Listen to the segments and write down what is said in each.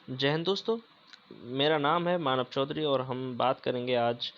जय हिंद दोस्तों। मेरा नाम है मानव चौधरी और हम बात करेंगे आज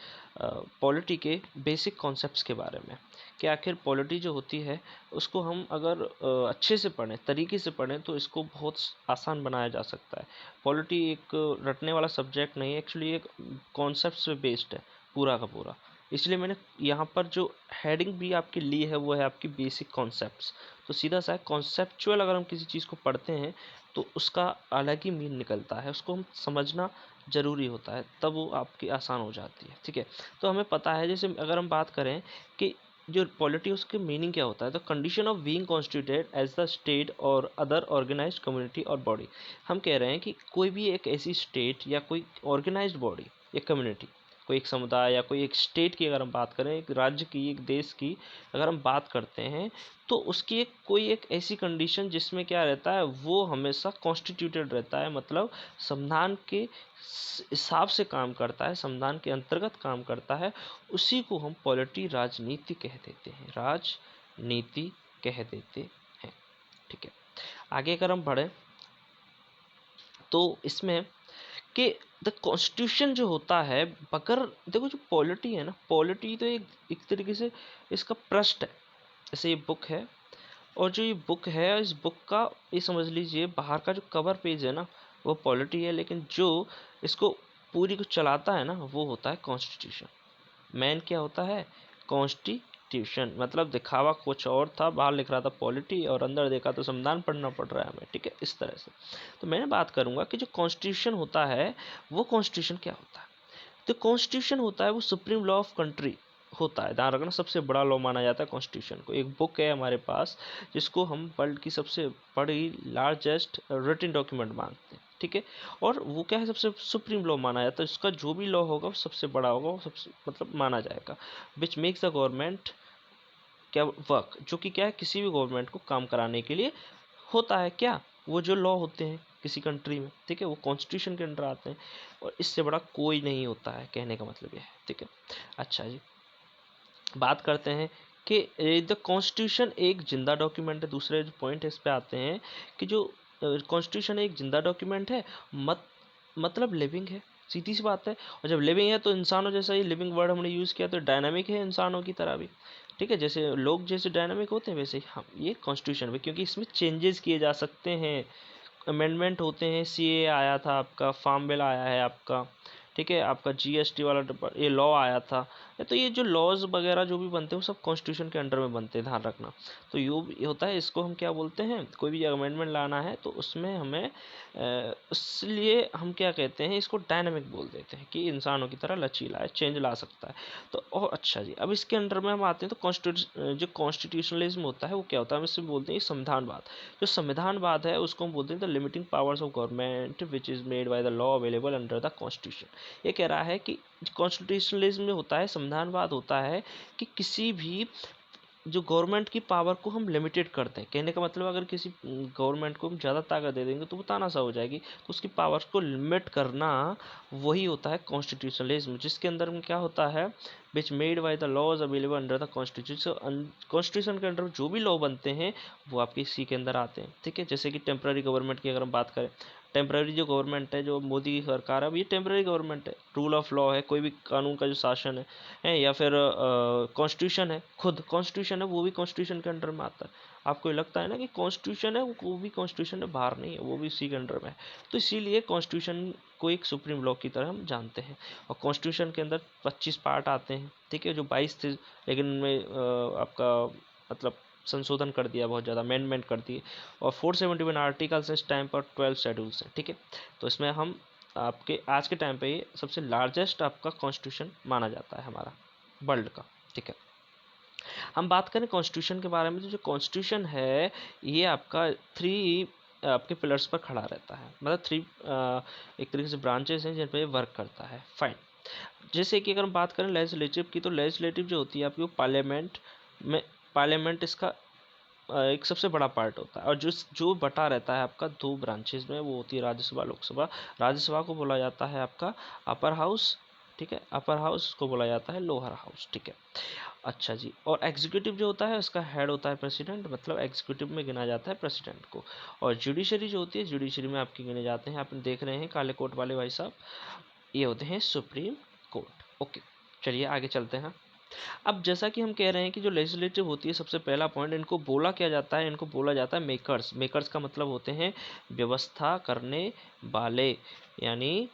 पॉलिटी के बेसिक कॉन्सेप्ट्स के बारे में कि आखिर पॉलिटी जो होती है उसको हम अगर अच्छे से पढ़ें, तरीके से पढ़ें तो इसको बहुत आसान बनाया जा सकता है। पॉलिटी एक रटने वाला सब्जेक्ट नहीं है, एक्चुअली एक कॉन्सेप्ट पे बेस्ड है पूरा का पूरा। इसलिए मैंने यहाँ पर जो हेडिंग भी आपकी ली है वो है आपकी बेसिक कॉन्सेप्ट्स। तो सीधा सा कॉन्सेप्चुअल अगर हम किसी चीज़ को पढ़ते हैं तो उसका अलग ही मीन निकलता है, उसको हम समझना ज़रूरी होता है, तब वो आपकी आसान हो जाती है। ठीक है, तो हमें पता है, जैसे अगर हम बात करें कि जो पॉलिटी उसके मीनिंग क्या होता है, तो condition of being constituted as the state और अदर ऑर्गेनाइज्ड कम्युनिटी और बॉडी। हम कह रहे हैं कि कोई भी एक ऐसी स्टेट या कोई ऑर्गेनाइज्ड बॉडी या कम्युनिटी, कोई एक समुदाय या कोई एक स्टेट की अगर हम बात करें, एक राज्य की, एक देश की अगर हम बात करते हैं, तो उसकी कोई एक ऐसी कंडीशन जिसमें क्या रहता है, वो हमेशा कॉन्स्टिट्यूटेड रहता है, मतलब संविधान के हिसाब से काम करता है, संविधान के अंतर्गत काम करता है। उसी को हम पॉलिटी, राजनीति कह देते हैं, राजनीति कह देते हैं। ठीक है, आगे अगर हम बढ़े तो इसमें कि द कॉन्स्टिट्यूशन जो होता है, अगर देखो जो पॉलिटी है ना, पॉलिटी तो एक तरीके से इसका पृष्ठ है। जैसे ये बुक है और जो ये बुक है, इस बुक का ये समझ लीजिए बाहर का जो कवर पेज है ना, वो पॉलिटी है, लेकिन जो इसको पूरी को चलाता है ना, वो होता है कॉन्स्टिट्यूशन। मेन क्या होता है, कॉन्स्टिट्यूशन। मतलब दिखावा कुछ और था, बाहर लिख रहा था पॉलिटी और अंदर देखा तो संविधान पढ़ना पड़ रहा है हमें। ठीक है, इस तरह से। तो मैंने बात करूंगा कि जो कॉन्स्टिट्यूशन होता है, वो कॉन्स्टिट्यूशन क्या होता है। तो कॉन्स्टिट्यूशन होता है वो सुप्रीम लॉ ऑफ कंट्री होता है। ध्यान रखना, सबसे बड़ा लॉ माना जाता है कॉन्स्टिट्यूशन को। एक बुक है हमारे पास जिसको हम वर्ल्ड की सबसे बड़ी लार्जेस्ट रिटन डॉक्यूमेंट मानते हैं। ठीक है, और वो क्या है, सबसे सुप्रीम लॉ माना जाता है। उसका जो भी लॉ होगा वो सबसे बड़ा होगा, वो सबसे मतलब माना जाएगा। विच मेक्स द गवर्नमेंट क्या वर्क, जो कि क्या है, किसी भी गवर्नमेंट को काम कराने के लिए होता है। क्या वो जो लॉ होते हैं किसी कंट्री में, ठीक है, वो कॉन्स्टिट्यूशन के अंडर आते हैं, और इससे बड़ा कोई नहीं होता है, कहने का मतलब ये है। ठीक है, अच्छा जी, बात करते हैं कि द कॉन्स्टिट्यूशन एक जिंदा डॉक्यूमेंट है। दूसरे जो पॉइंट है इस पे आते हैं कि जो कॉन्स्टिट्यूशन एक जिंदा डॉक्यूमेंट है, मतलब लिविंग है, सीधी सी बात है। और जब लिविंग है तो इंसानों जैसा ही, लिविंग वर्ड हमने यूज़ किया, तो डायनामिक है इंसानों की तरह भी। ठीक है, जैसे लोग जैसे डायनामिक होते हैं वैसे ही हम ये कॉन्स्टिट्यूशन में, क्योंकि इसमें चेंजेस किए जा सकते हैं, अमेंडमेंट होते हैं। सीए आया था आपका, फार्म बिल आया है आपका, ठीक है, आपका जीएसटी वाला ये लॉ आया था। तो ये जो लॉज वगैरह जो भी बनते हैं वो सब कॉन्स्टिट्यूशन के अंडर में बनते हैं, ध्यान रखना। तो ये होता है, इसको हम क्या बोलते हैं, कोई भी अमेंडमेंट लाना है तो उसमें हमें इसलिए हम क्या कहते हैं, इसको डायनामिक बोल देते हैं कि इंसानों की तरह लचीला है, चेंज ला सकता है। तो और अच्छा जी, अब इसके अंडर में हम आते हैं तो जो कॉन्स्टिट्यूशनलिज्म होता है वो क्या होता है, हम इससे बोलते हैं संविधानवाद। जो संविधानवाद है उसको हम बोलते हैं the limiting powers of government which is made by the law available under the constitution. ये कह रहा है कि कॉन्स्टिट्यूशनलिज्म में होता है, संविधानवाद होता है कि किसी भी जो गवर्नमेंट की पावर को हम लिमिटेड करते हैं। कहने का मतलब, अगर किसी गवर्नमेंट को हम ज़्यादा ताकत दे देंगे तो वो तानाशाह हो जाएगी, तो उसकी पावर्स को लिमिट करना वही होता है कॉन्स्टिट्यूशनलिज्म, जिसके अंदर में क्या होता है, which made by the laws available under the constitution. Constitution के अंडर जो भी लॉ बनते हैं वो आपके इसी के अंदर आते हैं। ठीक है, जैसे कि टेम्प्रेरी गवर्नमेंट की अगर हम बात करें, टेम्प्रेरी जो गवर्नमेंट है, जो मोदी की सरकार है, अब ये टेम्प्रेरी गवर्नमेंट है, रूल ऑफ लॉ है, कोई भी कानून का जो शासन है या फिर कॉन्स्टिट्यूशन है, खुद कॉन्स्टिट्यूशन है, वो भी कॉन्स्टिट्यूशन के अंडर में आता है। आपको ये लगता है ना कि कॉन्स्टिट्यूशन है, वो भी कॉन्स्टिट्यूशन है, बाहर नहीं है, वो भी इसी के अंडर में है। तो इसीलिए कॉन्स्टिट्यूशन को एक सुप्रीम लॉ की तरह हम जानते हैं। और कॉन्स्टिट्यूशन के अंदर 25 पार्ट आते हैं, ठीक है, जो 22 थे, लेकिन उनमें आपका मतलब संशोधन कर दिया, बहुत ज़्यादा अमेंडमेंट कर दिए। और 471 आर्टिकल्स इस टाइम पर 12 शेड्यूल्स हैं। ठीक है, तो इसमें हम आपके आज के टाइम पे ये सबसे लार्जेस्ट आपका कॉन्स्टिट्यूशन माना जाता है हमारा वर्ल्ड का। ठीक है, हम बात करें कॉन्स्टिट्यूशन के बारे में, तो जो कॉन्स्टिट्यूशन है ये आपका 3 आपके पिलर्स पर खड़ा रहता है, मतलब 3 एक तरीके से ब्रांचेस हैं जिन पर ये वर्क करता है। फाइन, जैसे कि अगर हम बात करें लेजिस्लेटिव की, तो लेजिस्लेटिव जो होती है आपकी, वो पार्लियामेंट में, पार्लियामेंट इसका एक सबसे बड़ा पार्ट होता है। और जो बटा रहता है आपका 2 ब्रांचेस में, वो होती है राज्यसभा, लोकसभा। राज्यसभा को बोला जाता है आपका अपर हाउस, ठीक है। अपर हाउस उसको बोला जाता है लोअर हाउस, ठीक है। अच्छा जी, और एग्जीक्यूटिव जो होता है उसका हेड होता है प्रेसिडेंट, मतलब एग्जीक्यूटिव में गिना जाता है प्रेसिडेंट को। और जुडिशरी जो होती है, जुडिशरी में आपके गिने जाते हैं, आप देख रहे हैं काले कोट वाले भाई साहब, ये होते हैं सुप्रीम कोर्ट। ओके, चलिए आगे चलते हैं। अब जैसा कि हम कह रहे हैं कि जो लेजिस्लेटिव होती है, सबसे पहला पॉइंट, इनको बोला क्या जाता है, इनको बोला जाता है मेकर्स। मेकर्स का मतलब होते हैं व्यवस्था करने वाले, यानी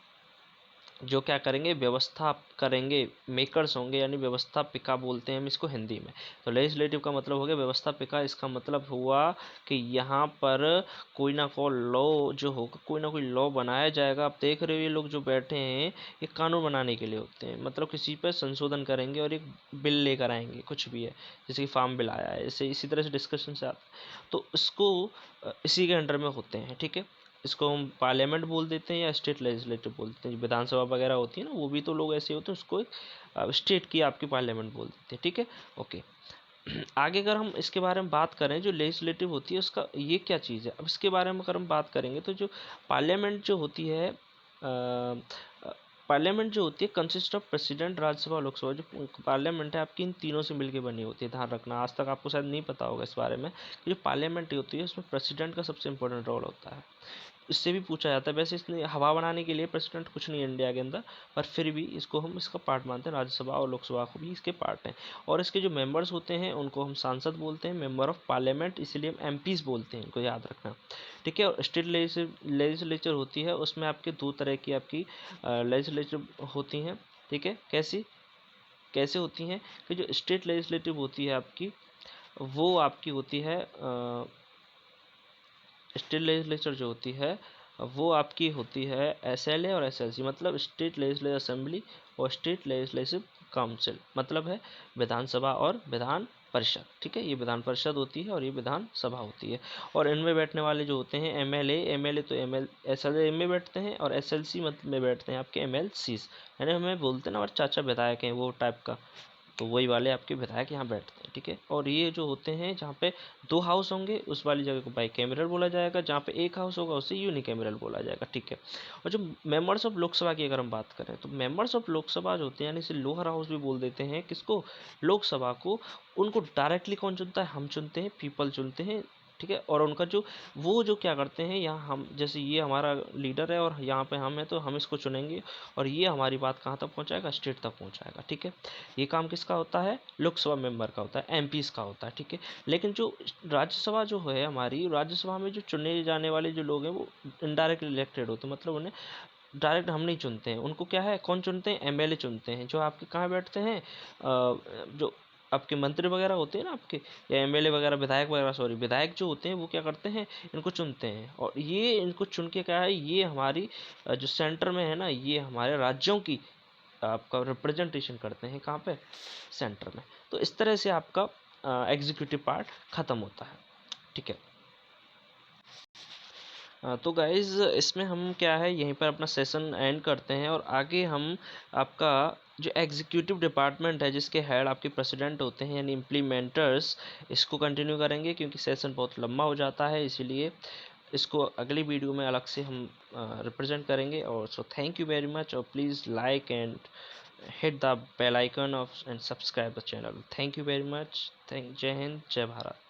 जो क्या करेंगे, व्यवस्था करेंगे, मेकर्स होंगे, यानी व्यवस्थापिका बोलते हैं हम इसको हिंदी में। तो लेजिस्लेटिव का मतलब हो गया व्यवस्थापिका। इसका मतलब हुआ कि यहाँ पर कोई ना कोई लॉ जो होगा, कोई ना कोई लॉ बनाया जाएगा। आप देख रहे हो ये लोग जो बैठे हैं, ये कानून बनाने के लिए होते हैं, मतलब किसी पर संशोधन करेंगे और एक बिल लेकर आएंगे, कुछ भी है, जैसे कि फार्म बिल आया है, ऐसे इसी तरह से डिस्कशन से आता है, तो इसको इसी के अंडर में होते हैं, ठीक है। इसको हम पार्लियामेंट बोल देते हैं या स्टेट लेजिस्लेटिव बोलते हैं। विधानसभा वगैरह होती है ना, वो भी तो लोग ऐसे होते हैं, उसको एक स्टेट की आपकी पार्लियामेंट बोल देते हैं, ठीक है। ओके, आगे अगर हम इसके बारे में बात करें, जो लेजिस्लेटिव होती है उसका ये क्या चीज़ है, अब इसके बारे में अगर हम बात करेंगे तो जो पार्लियामेंट जो होती है, पार्लियामेंट जो होती है कंसिस्ट ऑफ प्रेसिडेंट, राज्यसभा और लोकसभा। जो पार्लियामेंट है आपकी इन तीनों से मिलकर बनी होती है, ध्यान रखना। आज तक आपको शायद नहीं पता होगा इस बारे में कि जो पार्लियामेंट होती है उसमें प्रेसिडेंट का सबसे इंपॉर्टेंट रोल होता है। इससे भी पूछा जाता है, वैसे इसने हवा बनाने के लिए प्रेसिडेंट कुछ नहीं है इंडिया के अंदर, पर फिर भी इसको हम इसका पार्ट मानते हैं। राज्यसभा और लोकसभा को भी इसके पार्ट हैं। और इसके जो मेंबर्स होते हैं उनको हम सांसद बोलते हैं, मेंबर ऑफ पार्लियामेंट, इसीलिए हम एमपीज बोलते हैं, इनको याद रखना, ठीक है। और स्टेट लेजिस्लेचर होती है, उसमें आपके दो तरह की आपकी लेजिस्लेचर होती हैं, ठीक है। कैसी कैसे होती हैं कि जो स्टेट लेजिस्लेटिव होती है आपकी, वो आपकी होती है स्टेट लेजिस्लेचर जो होती है वो आपकी होती है एसएलए और एसएलसी, मतलब स्टेट लेजिस्लेटिव असेंबली और स्टेट लेजिस्लेटिव काउंसिल, मतलब है विधानसभा और विधान परिषद, ठीक है। ये विधान परिषद होती है और ये विधान सभा होती है। और इनमें बैठने वाले जो होते हैं एमएलए तो एसएलए में बैठते हैं, और एसएलसी में बैठते हैं आपके एमएलसीज, यानी हमें बोलते हैं ना और चाचा विधायक हैं वो टाइप का, तो वही वाले आपके विधायक यहाँ बैठते हैं, ठीक है। और ये जो होते हैं जहाँ पे दो हाउस होंगे उस वाली जगह को बाई कैमरल बोला जाएगा, जहाँ पे एक हाउस होगा उसे यूनिकैमरल बोला जाएगा, ठीक है। और जो मेंबर्स ऑफ लोकसभा की अगर हम बात करें, तो मेंबर्स ऑफ लोकसभा जो होते हैं, यानी इसे लोअर हाउस भी बोल देते हैं, किसको, लोकसभा को, उनको डायरेक्टली कौन चुनता है, हम चुनते हैं, पीपल चुनते हैं, ठीक है। और उनका जो वो जो क्या करते हैं, यहाँ हम जैसे ये हमारा लीडर है और यहाँ पे हम हैं तो हम इसको चुनेंगे, और ये हमारी बात कहाँ तक पहुँचाएगा, स्टेट तक पहुँचाएगा, ठीक है। ये काम किसका होता है, लोकसभा मेंबर का होता है, एमपीज का होता है, ठीक है। लेकिन जो राज्यसभा जो है हमारी, राज्यसभा में जो चुने जाने वाले जो लोग हैं वो इनडायरेक्टली इलेक्टेड होते हैं, मतलब उन्हें डायरेक्ट हम नहीं चुनते हैं। उनको क्या है, कौन चुनते हैं, एमएलए चुनते हैं, जो आपके कहाँ बैठते हैं, जो आपके मंत्री वगैरह होते हैं ना आपके, या एमएलए वगैरह, विधायक वगैरह, सॉरी विधायक जो होते हैं वो क्या करते हैं, इनको चुनते हैं। और ये इनको चुन के क्या है, ये हमारी जो सेंटर में है ना, ये हमारे राज्यों की आपका रिप्रेजेंटेशन करते हैं, कहाँ पे, सेंटर में। तो इस तरह से आपका एग्जीक्यूटिव पार्ट ख़त्म होता है, ठीक है। तो गाइज़ इसमें हम क्या है, यहीं पर अपना सेशन एंड करते हैं, और आगे हम आपका जो एग्जीक्यूटिव डिपार्टमेंट है जिसके हेड आपके प्रेसिडेंट होते हैं, यानी इम्प्लीमेंटर्स, इसको कंटिन्यू करेंगे, क्योंकि सेशन बहुत लंबा हो जाता है, इसीलिए इसको अगली वीडियो में अलग से हम रिप्रेजेंट करेंगे। और so thank you very much, और please like and hit the bell icon of and subscribe the channel. Thank you very much. Jai Hind, Jai Bharat.